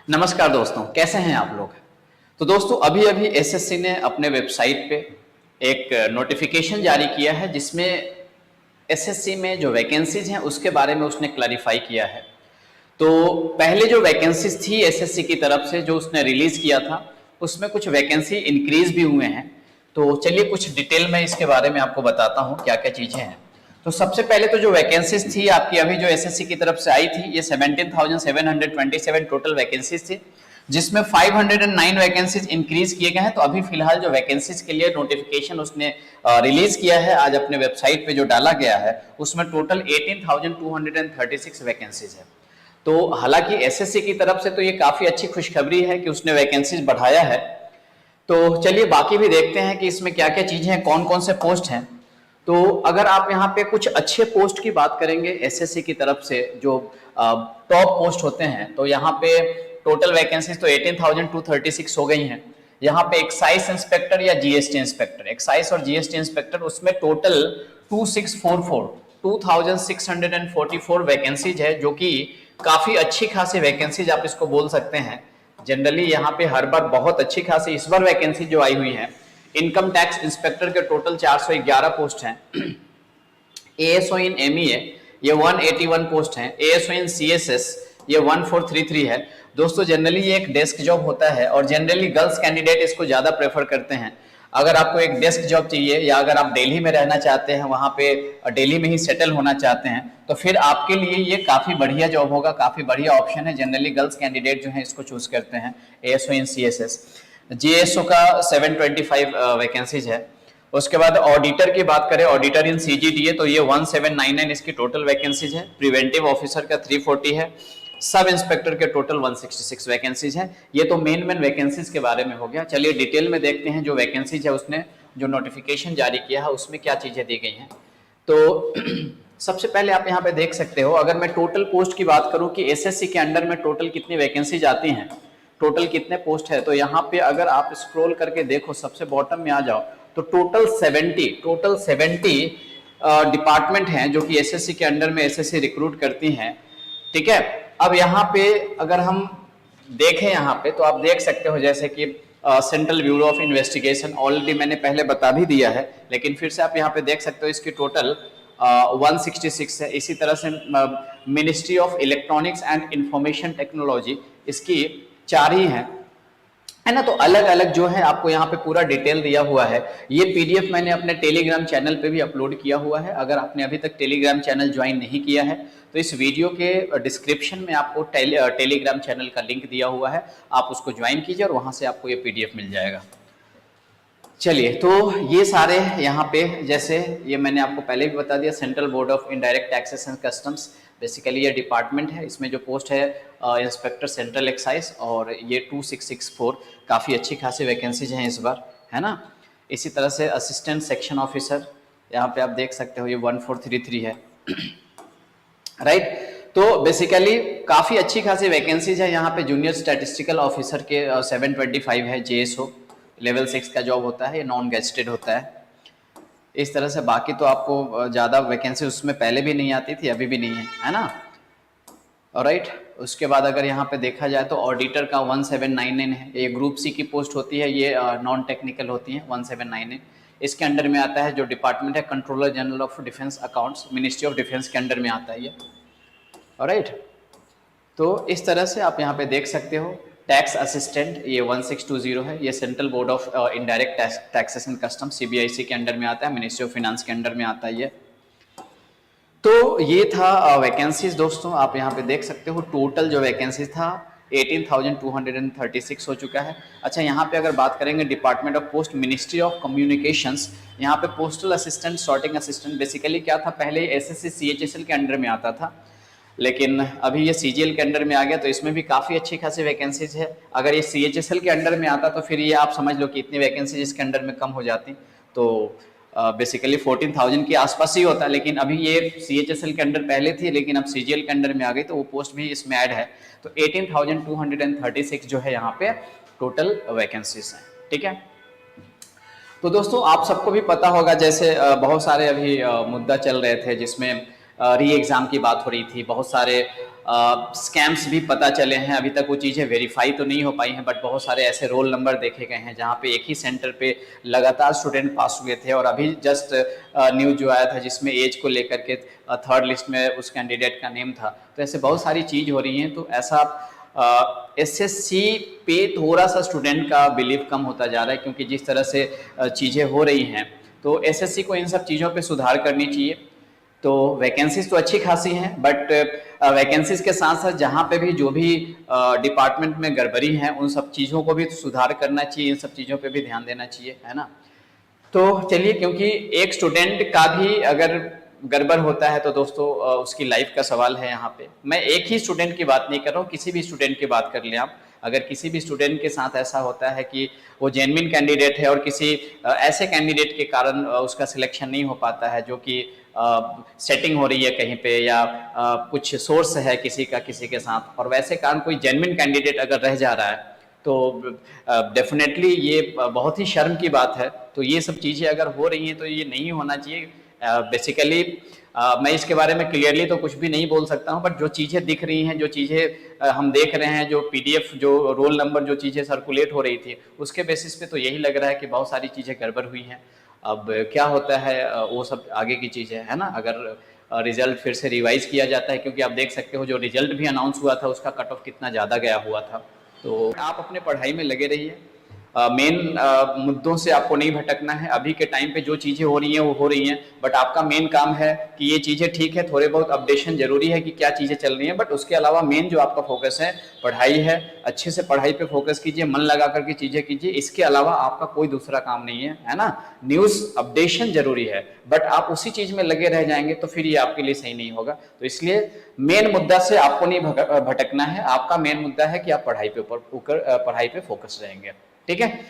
नमस्कार दोस्तों, कैसे हैं आप लोग। तो दोस्तों अभी अभी एसएससी ने अपने वेबसाइट पे एक नोटिफिकेशन जारी किया है जिसमें एसएससी में जो वैकेंसीज हैं उसके बारे में उसने क्लैरिफाई किया है। तो पहले जो वैकेंसीज थी एसएससी की तरफ से जो उसने रिलीज किया था उसमें कुछ वैकेंसी इंक्रीज भी हुए हैं। तो चलिए कुछ डिटेल में इसके बारे में आपको बताता हूँ क्या क्या चीजें हैं। तो सबसे पहले तो जो वैकेंसीज थी आपकी अभी जो एसएससी की तरफ से आई थी ये 17,727 टोटल वैकेंसीज थी, जिसमें 509 वैकेंसीज इंक्रीज किए गए हैं। तो अभी फिलहाल जो वैकेंसीज के लिए नोटिफिकेशन उसने रिलीज किया है आज अपने वेबसाइट पे जो डाला गया है उसमें टोटल 18,236 वैकेंसीज है। तो हालांकि एसएससी की तरफ से तो ये काफी अच्छी खुशखबरी है कि उसने वैकेंसीज बढ़ाया है। तो चलिए बाकी भी देखते हैं कि इसमें क्या क्या चीजें हैं, कौन कौन से पोस्ट हैं। तो अगर आप यहाँ पे कुछ अच्छे पोस्ट की बात करेंगे एसएससी की तरफ से जो टॉप पोस्ट होते हैं तो यहाँ पे टोटल वैकेंसीज तो 18,236 हो गई हैं। यहाँ पे एक्साइज इंस्पेक्टर या जीएसटी इंस्पेक्टर, एक्साइज और जीएसटी इंस्पेक्टर उसमें टोटल 2644 वैकेंसीज है जो कि काफी अच्छी खासी वैकेंसीज आप इसको बोल सकते हैं। जनरली यहाँ पे हर बार बहुत अच्छी खासी इस बार वैकेंसी जो आई हुई है। इनकम टैक्स इंस्पेक्टर के टोटल 411 पोस्ट हैं। एएसओ इन एमईए ये 181 पोस्ट हैं। एएसओ इन सीएसएस ये 1433 है। दोस्तों जनरली ये एक डेस्क जॉब होता है और जनरली गर्ल्स कैंडिडेट इसको ज्यादा प्रेफर करते हैं। अगर आपको एक डेस्क जॉब चाहिए या अगर आप दिल्ली में रहना चाहते हैं, वहां पे दिल्ली में ही सेटल होना चाहते हैं तो फिर आपके लिए ये काफी बढ़िया जॉब होगा, काफी बढ़िया ऑप्शन है। जनरली गर्ल्स कैंडिडेट जो है इसको चूज करते हैं। एएसओ इन सीएसएस, जीएसओ का 725 वैकेंसीज है। उसके बाद ऑडिटर की बात करें, ऑडिटर इन सीजीडीए तो ये 1799 इसकी टोटल वैकेंसीज है। प्रिवेंटिव ऑफिसर का 340 है। सब इंस्पेक्टर के टोटल 166 वैकेंसीज है। ये तो मेन वैकेंसीज के बारे में हो गया। चलिए डिटेल में देखते हैं जो वैकेंसीज है उसने जो नोटिफिकेशन जारी किया है उसमें क्या चीजें दी गई हैं। तो सबसे पहले आप यहाँ पे देख सकते हो, अगर मैं टोटल पोस्ट की बात करूं कि एसएससी के अंडर में टोटल कितनी वैकेंसीज आती हैं, टोटल कितने पोस्ट है, तो यहाँ पे अगर आप स्क्रॉल करके देखो सबसे बॉटम में आ जाओ तो टोटल 70 डिपार्टमेंट हैं जो कि एसएससी के अंडर में एसएससी रिक्रूट करती हैं। ठीक है, अब यहाँ पे अगर हम देखें यहाँ पे तो आप देख सकते हो जैसे कि central bureau of investigation already मैंने पहले बता भी दिया है, लेकिन फिर से आप यहाँ पे देख सकते हो इसकी टोटल 166 है। इसी तरह से ministry of electronics and information technology इसकी 4 ही है ना। तो अलग अलग जो है आपको यहाँ पे पूरा डिटेल दिया हुआ है। ये पीडीएफ मैंने अपने टेलीग्राम चैनल पे भी अपलोड किया हुआ है। अगर आपने अभी तक टेलीग्राम चैनल ज्वाइन नहीं किया है तो इस वीडियो के डिस्क्रिप्शन में आपको टेलीग्राम चैनल का लिंक दिया हुआ है, आप उसको ज्वाइन कीजिए और वहां से आपको ये पीडीएफ मिल जाएगा। चलिए, तो ये सारे यहाँ पे जैसे ये मैंने आपको पहले भी बता दिया, central board of indirect taxes and customs basically ये डिपार्टमेंट है। इसमें जो पोस्ट है इंस्पेक्टर सेंट्रल एक्साइज और ये 2664 काफ़ी अच्छी खासी वैकेंसीज हैं इस बार, है ना। इसी तरह से असिस्टेंट सेक्शन ऑफिसर यहाँ पे आप देख सकते हो ये 1433 है राइट। तो बेसिकली काफ़ी अच्छी खासी वैकेंसीज है यहाँ पे। जूनियर स्टैटिस्टिकल ऑफिसर के 725 है। जेएसओ लेवल 6 का जॉब होता है, ये नॉन गेस्टेड होता है। इस तरह से बाकी तो आपको ज़्यादा वैकेंसी उसमें पहले भी नहीं आती थी, अभी भी नहीं है ना। राइट, उसके बाद अगर यहाँ पे देखा जाए तो ऑडिटर का 1799 है। ये ग्रुप सी की पोस्ट होती है, ये नॉन टेक्निकल होती है। 1799 इसके अंडर में आता है। जो डिपार्टमेंट है controller general of defence accounts, ministry of defence के अंडर में आता है ये। राइट, तो इस तरह से आप यहाँ पे देख सकते हो। टैक्स असिस्टेंट ये 1620 है। ये central board of indirect taxes and custom CBIC के अंडर में आता है, मिनिस्ट्री ऑफ फाइनेंस के अंडर में आता है ये। तो ये था वैकेंसीज दोस्तों, आप यहाँ पे देख सकते हो। टोटल जो वैकेंसीज था 18,236 हो चुका है। अच्छा, यहाँ पे अगर बात करेंगे department of post ministry of communications, यहाँ पे postal assistant sorting assistant basically क्या था, पहले एसएससी सीएचएसएल के अंडर में आता था लेकिन अभी ये सीजीएल के अंडर में आ गया। तो इसमें भी काफ़ी अच्छी खासी वैकेंसीज है। अगर ये सीएचएसएल के अंडर में आता तो फिर ये आप समझ लो कि इतनी वैकेंसीज इसके अंडर में कम हो जाती, तो बेसिकली 14,000 के आसपास ही होता। लेकिन अभी ये सीएचएसएल के अंडर पहले थी लेकिन अब सीजीएल के अंडर में आ गई तो वो पोस्ट भी इसमें ऐड है। तो 18,236 जो है यहाँ पे टोटल वैकेंसीज हैं। ठीक है, तो दोस्तों आप सबको भी पता होगा जैसे बहुत सारे अभी मुद्दा चल रहे थे जिसमें री एग्जाम की बात हो रही थी। बहुत सारे स्कैम्स भी पता चले हैं। अभी तक वो चीज़ें वेरीफाई तो नहीं हो पाई हैं, बट बहुत सारे ऐसे रोल नंबर देखे गए हैं जहाँ पे एक ही सेंटर पे लगातार स्टूडेंट पास हुए थे। और अभी जस्ट न्यूज़ जो आया था जिसमें एज को लेकर के थर्ड लिस्ट में उस कैंडिडेट का नेम था। तो ऐसे बहुत सारी चीज़ हो रही हैं। तो ऐसा एसएससी पे थोड़ा सा स्टूडेंट का बिलीव कम होता जा रहा है, क्योंकि जिस तरह से चीज़ें हो रही हैं तो एसएससी को इन सब चीज़ों पे सुधार करनी चाहिए। तो वैकेंसीज तो अच्छी खासी हैं, बट वैकेंसीज के साथ साथ जहाँ पे भी जो भी डिपार्टमेंट में गड़बड़ी है उन सब चीज़ों को भी सुधार करना चाहिए, इन सब चीज़ों पे भी ध्यान देना चाहिए, है ना। तो चलिए, क्योंकि एक स्टूडेंट का भी अगर गड़बड़ होता है तो दोस्तों उसकी लाइफ का सवाल है। यहाँ पे मैं एक ही स्टूडेंट की बात नहीं कर रहा हूँ, किसी भी स्टूडेंट की बात कर लें आप। अगर किसी भी स्टूडेंट के साथ ऐसा होता है कि वो जेन्युइन कैंडिडेट है और किसी ऐसे कैंडिडेट के कारण उसका सिलेक्शन नहीं हो पाता है, जो कि सेटिंग हो रही है कहीं पे, या कुछ सोर्स है किसी का किसी के साथ, और वैसे कारण कोई जेन्युइन कैंडिडेट अगर रह जा रहा है तो डेफिनेटली ये बहुत ही शर्म की बात है। तो ये सब चीज़ें अगर हो रही हैं तो ये नहीं होना चाहिए। बेसिकली मैं इसके बारे में क्लियरली तो कुछ भी नहीं बोल सकता हूँ, बट जो चीज़ें दिख रही हैं, जो चीज़ें हम देख रहे हैं, जो पीडीएफ, जो रोल नंबर, जो चीज़ें सर्कुलेट हो रही थी, उसके बेसिस पे तो यही लग रहा है कि बहुत सारी चीज़ें गड़बड़ हुई हैं। अब क्या होता है वो सब आगे की चीज़ है ना। अगर रिजल्ट फिर से रिवाइज किया जाता है, क्योंकि आप देख सकते हो जो रिजल्ट भी अनाउंस हुआ था उसका कट ऑफ कितना ज़्यादा गया हुआ था। तो आप अपने पढ़ाई में लगे रहिए, मेन मुद्दों से आपको नहीं भटकना है। अभी के टाइम पे जो चीज़ें हो रही हैं वो हो रही हैं, बट आपका मेन काम है कि ये चीज़ें ठीक है, थोड़े बहुत अपडेशन जरूरी है कि क्या चीज़ें चल रही हैं, बट उसके अलावा मेन जो आपका फोकस है पढ़ाई है। अच्छे से पढ़ाई पे फोकस कीजिए, मन लगा करके चीज़ें कीजिए, इसके अलावा आपका कोई दूसरा काम नहीं है ना। न्यूज़ अपडेशन जरूरी है, बट आप उसी चीज़ में लगे रह जाएंगे तो फिर ये आपके लिए सही नहीं होगा। तो इसलिए मेन मुद्दा से आपको नहीं भटकना है। आपका मेन मुद्दा है कि आप पढ़ाई पे फोकस रहेंगे, ठीक है।